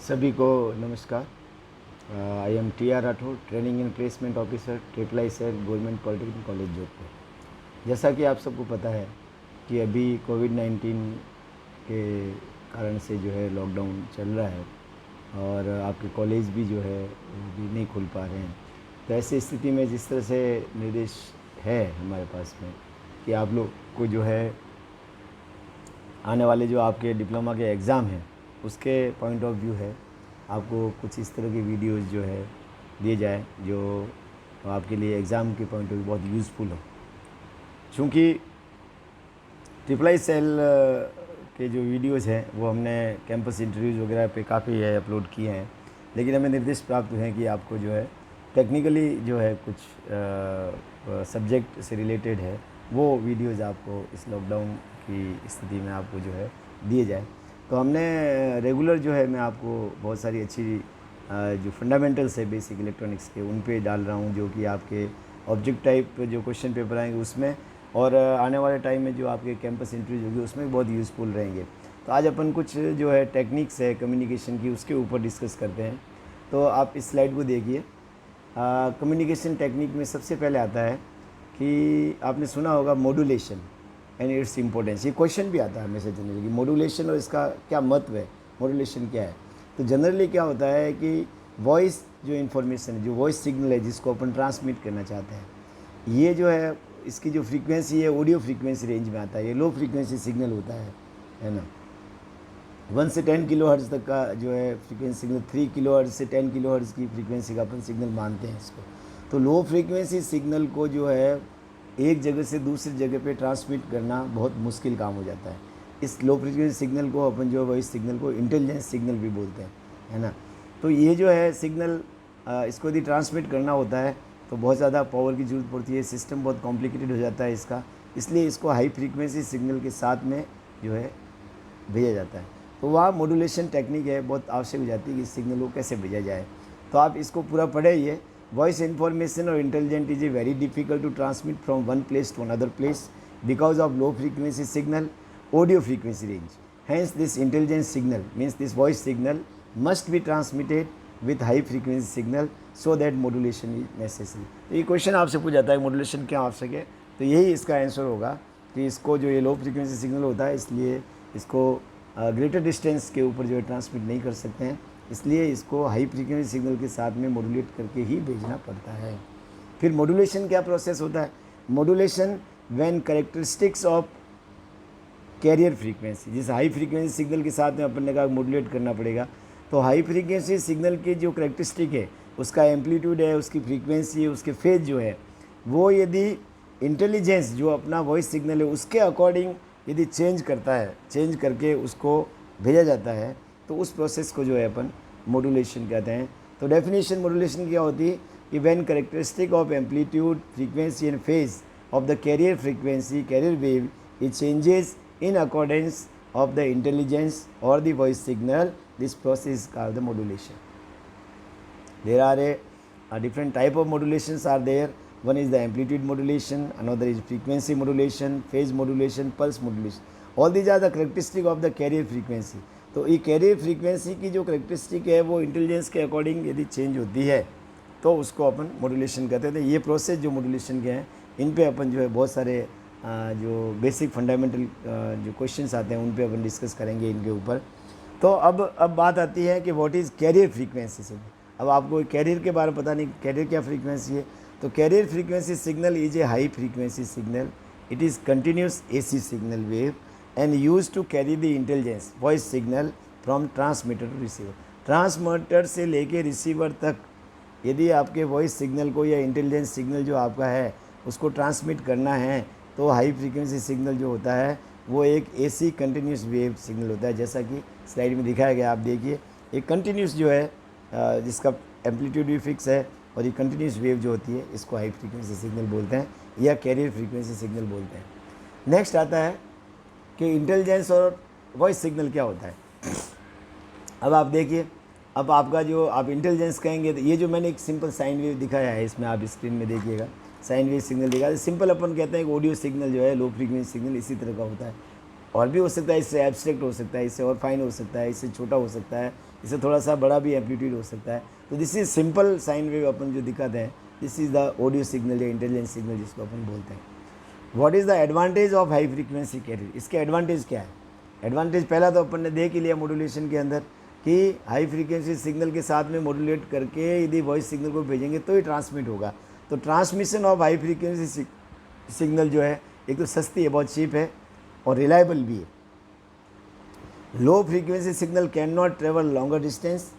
सभी को नमस्कार। I am T R Rathore, training and placement officer, triple I sir government polytechnic college Jodhpur. जैसा कि आप सबको पता है कि अभी कोविड-19 के कारण से जो है लॉकडाउन चल रहा है और आपके कॉलेज भी जो है वो भी नहीं खुल पा रहे हैं। तो ऐसी स्थिति में जिस तरह से निर्देश है हमारे पास में कि आप लोग को जो है आने वाले जो आपके डिप्लोमा के एग्ज़ाम हैं उसके पॉइंट ऑफ व्यू है आपको कुछ इस तरह की वीडियोस जो है दिए जाए जो आपके लिए एग्ज़ाम के पॉइंट ऑफ व्यू बहुत यूज़फुल हो। चूँकि ट्रिपल आई सेल के जो वीडियोस हैं वो हमने कैंपस इंटरव्यूज़ वगैरह पे काफ़ी है अपलोड किए हैं, लेकिन हमें निर्देश प्राप्त हुए हैं कि आपको जो है टेक्निकली जो है कुछ सब्जेक्ट से रिलेटेड है वो वीडियोज़ आपको इस लॉकडाउन की स्थिति में आपको जो है दिए जाए। तो हमने रेगुलर जो है मैं आपको बहुत सारी अच्छी जो फंडामेंटल्स है बेसिक इलेक्ट्रॉनिक्स के उन पे डाल रहा हूँ, जो कि आपके ऑब्जेक्ट टाइप जो क्वेश्चन पेपर आएंगे उसमें और आने वाले टाइम में जो आपके कैंपस इंटरव्यूज होगी उसमें बहुत यूज़फुल रहेंगे। तो आज अपन कुछ जो है टेक्निक्स है कम्युनिकेशन की उसके ऊपर डिस्कस करते हैं। तो आप इस स्लाइड को देखिए। कम्युनिकेशन टेक्निक में सबसे पहले आता है कि आपने सुना होगा मॉड्यूलेशन एंड इट्स इम्पोर्टेंस। ये क्वेश्चन भी आता है हमेशा जनरली कि मॉड्यूलेशन और इसका क्या महत्व है, मॉड्यूलेशन क्या है। तो जनरली क्या होता है कि वॉइस जो इन्फॉर्मेशन है, जो वॉइस सिग्नल है जिसको अपन ट्रांसमिट करना चाहते हैं, ये जो है इसकी जो फ्रीक्वेंसी है ऑडियो फ्रीक्वेंसी रेंज में आता है। ये लो फ्रीक्वेंसी सिग्नल होता है ना। 1 से 10 किलो हर्ट्ज़ तक का जो है फ्रीक्वेंसी सिग्नल, 3 किलो हर्ट्ज़ से 10 किलो हर्ट्ज़ की फ्रीक्वेंसी का अपन सिग्नल मानते हैं इसको। तो लो फ्रीक्वेंसी सिग्नल को जो है एक जगह से दूसरी जगह पे ट्रांसमिट करना बहुत मुश्किल काम हो जाता है। इस लो फ्रीक्वेंसी सिग्नल को अपन जो वॉइस सिग्नल को इंटेलिजेंस सिग्नल भी बोलते हैं, है ना। तो ये जो है सिग्नल इसको यदि ट्रांसमिट करना होता है तो बहुत ज़्यादा पावर की ज़रूरत पड़ती है, सिस्टम बहुत कॉम्प्लिकेटेड हो जाता है इसका, इसलिए इसको हाई फ्रीक्वेंसी सिग्नल के साथ में जो है भेजा जाता है। तो वहाँ मॉड्यूलेशन टेक्निक है बहुत आवश्यक हो जाती है कि इस सिग्नल को कैसे भेजा जाए। तो आप इसको पूरा पढ़िए। Voice information or intelligent is very difficult to transmit from one place to another place because of low frequency signal audio frequency range. Hence this intelligent signal means this voice signal must be transmitted with high frequency signal so that modulation is necessary. तो ये question आपसे पूछा जाता है modulation क्या आवश्यक है, तो यही इसका आंसर होगा कि इसको जो ये लो फ्रीक्वेंसी सिग्नल होता है इसलिए इसको ग्रेटर डिस्टेंस के ऊपर जो है ट्रांसमिट नहीं कर सकते हैं, इसलिए इसको हाई फ्रीक्वेंसी सिग्नल के साथ में मॉड्यूलेट करके ही भेजना पड़ता है। फिर मॉड्यूलेशन क्या प्रोसेस होता है? Modulation when characteristics of carrier frequency, जिस हाई फ्रीक्वेंसी सिग्नल के साथ में अपन ने कहा मॉड्यूलेट करना पड़ेगा, तो हाई फ्रीक्वेंसी सिग्नल की जो कैरेक्टरिस्टिक है, उसका एम्पलीट्यूड है, उसकी फ्रीक्वेंसी है, उसके फेज जो है, वो यदि इंटेलिजेंस जो अपना वॉइस सिग्नल है उसके अकॉर्डिंग यदि चेंज करता है, चेंज करके उसको भेजा जाता है, तो उस प्रोसेस को जो है अपन मॉड्यूलेशन कहते हैं। तो डेफिनेशन मॉड्यूलेशन क्या होती है कि when characteristic of amplitude frequency and phase of the carrier frequency carrier wave it changes in accordance of the intelligence और the voice signal, this process called the modulation. There are a different type of modulations are there. One is the amplitude modulation, another is frequency modulation, phase modulation, pulse modulation. All these are the characteristic of the carrier frequency. तो ये carrier frequency की जो characteristic है वो intelligence के according यदि change होती है तो उसको अपन मॉड्यूलेशन कहते हैं। ये प्रोसेस जो मॉड्यूलेशन के हैं इन पे अपन जो है बहुत सारे जो बेसिक फंडामेंटल जो क्वेश्चंस आते हैं उन पे अपन डिस्कस करेंगे इनके ऊपर। तो अब बात आती है कि what is carrier frequency signal. अब आपको कैरियर के बारे में पता नहीं कैरियर क्या फ्रीक्वेंसी है। तो carrier frequency signal is a high frequency signal, it is continuous AC signal wave and used to carry the intelligence voice signal from transmitter to receiver. Transmitter से लेके रिसीवर तक यदि आपके वॉइस सिग्नल को या intelligence signal जो आपका है उसको ट्रांसमिट करना है तो हाई फ्रीक्वेंसी सिग्नल जो होता है वो एक AC कंटिन्यूस वेव सिग्नल होता है, जैसा कि स्लाइड में दिखाया गया। आप देखिए एक कंटिन्यूस जो है जिसका एम्पलीट्यूड भी फिक्स है और ये कंटिन्यूस वेव जो होती है इसको हाई फ्रीक्वेंसी सिग्नल बोलते हैं या कैरियर फ्रीक्वेंसी सिग्नल बोलते हैं। नेक्स्ट आता है कि इंटेलिजेंस और वॉइस सिग्नल क्या होता है। अब आप देखिए, अब आपका जो आप इंटेलिजेंस कहेंगे तो ये जो मैंने एक सिंपल साइन वेव दिखाया है इसमें आप स्क्रीन में देखिएगा, साइन वेव सिग्नल दिखा। सिंपल अपन कहते हैं कि ऑडियो सिग्नल जो है लो फ्रीक्वेंसी सिग्नल इसी तरह का होता है। और भी हो सकता है, इससे एब्स्ट्रैक्ट हो सकता है, इससे और फाइन हो सकता है, इससे छोटा हो सकता है, इससे थोड़ा सा बड़ा भी एम्पलीट्यूड हो सकता है। तो this is simple sine wave अपन जो दिखाते हैं, this is the audio signal या इंटेलिजेंस सिग्नल जिसको अपन बोलते हैं। What is the advantage of high frequency carrier? इसके एडवांटेज क्या है? एडवांटेज पहला तो अपन ने देख ही लिया मॉड्यूलेशन के अंदर कि हाई फ्रीक्वेंसी सिग्नल के साथ में मॉड्यूलेट करके यदि वॉइस सिग्नल को भेजेंगे तो ही ट्रांसमिट होगा। तो transmission of high frequency signal जो है, एक तो सस्ती है, बहुत चीप है और रिलायबल भी है। Low frequency signal can not travel longer distance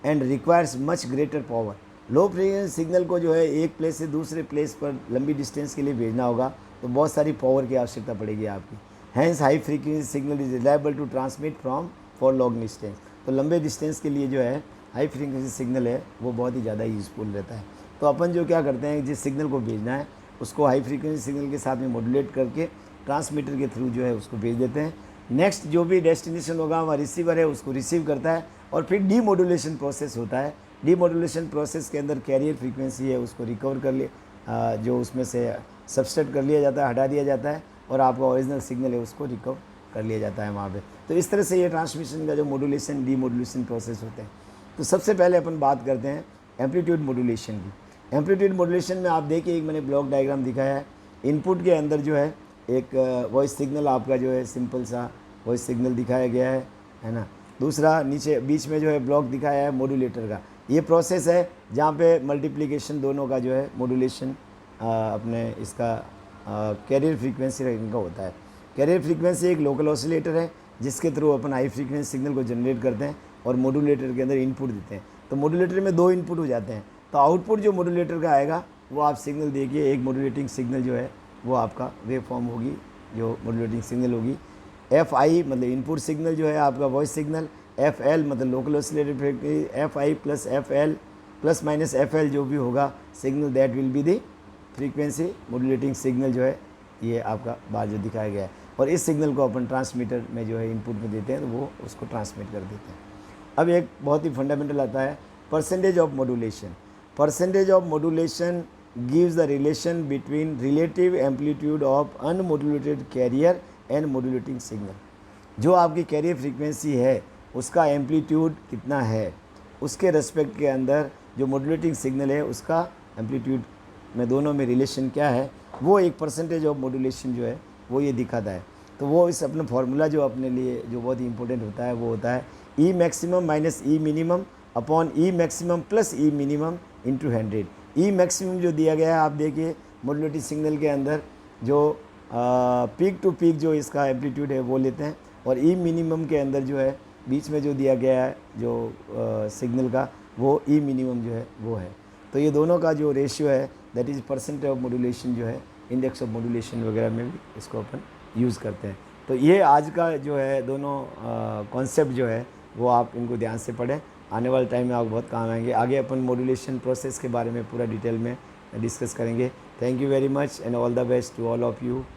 and requires much greater power. Low frequency signal को जो है एक प्लेस से दूसरे प्लेस पर लंबी डिस्टेंस के लिए भेजना होगा तो बहुत सारी पावर की आवश्यकता पड़ेगी आपकी। Hence high frequency signal is reliable to transmit from for long distance. तो लंबे डिस्टेंस के लिए जो है हाई फ्रीक्वेंसी सिग्नल है वो बहुत ही ज़्यादा यूज़फुल रहता है। तो अपन जो क्या करते हैं, जिस सिग्नल को भेजना है उसको हाई फ्रीक्वेंसी सिग्नल के साथ में मॉड्यूलेट करके ट्रांसमीटर के थ्रू जो है उसको भेज देते हैं। नेक्स्ट जो भी डेस्टिनेशन होगा वहाँ रिसीवर है उसको रिसीव करता है और फिर डीमॉड्यूलेशन प्रोसेस होता है। डीमॉड्यूलेशन प्रोसेस के अंदर कैरियर फ्रीक्वेंसी है उसको रिकवर कर लिया, जो उसमें से सबस्ट्रैक्ट कर लिया जाता है, हटा दिया जाता है और आपका ओरिजिनल सिग्नल है उसको रिकवर कर लिया जाता है वहाँ पे। तो इस तरह से ये ट्रांसमिशन का जो मॉड्यूलेशन डीमॉड्यूलेशन प्रोसेस होते हैं। तो सबसे पहले अपन बात करते हैं एम्पलीट्यूड मॉड्यूलेशन की। एम्पलीट्यूड मॉड्यूलेशन में आप देखिए, एक मैंने ब्लॉक डायग्राम दिखाया है। इनपुट के अंदर जो है एक वॉइस सिग्नल आपका जो है सिंपल सा वॉइस सिग्नल दिखाया गया है ना। दूसरा नीचे बीच में जो है ब्लॉक दिखाया है मॉड्यूलेटर का। ये प्रोसेस है जहाँ पे मल्टीप्लिकेशन दोनों का जो है मॉड्यूलेशन अपने इसका कैरियर फ्रीक्वेंसी का होता है। कैरियर फ्रीक्वेंसी एक लोकल ऑसिलेटर है जिसके थ्रू अपन हाई फ्रीक्वेंसी सिग्नल को जनरेट करते हैं और मॉड्यूलेटर के अंदर इनपुट देते हैं। तो मॉड्यूलेटर में 2 इनपुट हो जाते हैं। तो आउटपुट जो मॉड्यूलेटर का आएगा वो आप सिग्नल देखिए, एक मॉड्यूलेटिंग सिग्नल जो है वो आपका वेव फॉर्म होगी, जो मॉड्यूलेटिंग सिग्नल होगी। FI मतलब इनपुट सिग्नल जो है आपका वॉइस सिग्नल, FL मतलब local oscillator frequency, FI plus FL plus minus FL जो भी होगा signal that will be the frequency modulating signal जो है ये आपका बाहर जो दिखाया गया है। और इस सिग्नल को अपन ट्रांसमीटर में जो है इनपुट में देते हैं तो वो उसको ट्रांसमिट कर देते हैं। अब एक बहुत ही फंडामेंटल आता है percentage of modulation. Percentage of modulation gives the relation between relative amplitude of unmodulated carrier and modulating signal. जो आपकी कैरियर फ्रीक्वेंसी है उसका एम्पलीट्यूड कितना है, उसके रेस्पेक्ट के अंदर जो मॉड्यूलेटिंग सिग्नल है उसका एम्पलीट्यूड में दोनों में रिलेशन क्या है, वो एक परसेंटेज ऑफ मॉड्यूलेशन जो है वो ये दिखाता है। तो वो इस अपना फार्मूला जो अपने लिए जो बहुत ही इंपॉर्टेंट होता है वो होता है E maximum minus E minimum upon E maximum plus E minimum into 100। E maximum जो दिया गया है आप देखिए मॉड्यूलेटिंग सिग्नल के अंदर जो पीक टू पीक जो इसका एम्पलीट्यूड है वो लेते हैं और ई मिनिमम के अंदर जो है बीच में जो दिया गया है जो सिग्नल का वो ई मिनिमम जो है वो है। तो ये दोनों का जो रेशियो है that is percentage of modulation जो है, इंडेक्स ऑफ मॉड्यूलेशन वगैरह में भी इसको अपन यूज़ करते हैं। तो ये आज का जो है दोनों कॉन्सेप्ट जो है वो आप इनको ध्यान से पढ़ें, आने वाले टाइम में आपको बहुत काम आएंगे। आगे अपन मॉड्यूलेशन प्रोसेस के बारे में पूरा डिटेल में डिस्कस करेंगे। Thank you very much and all the best to all of you.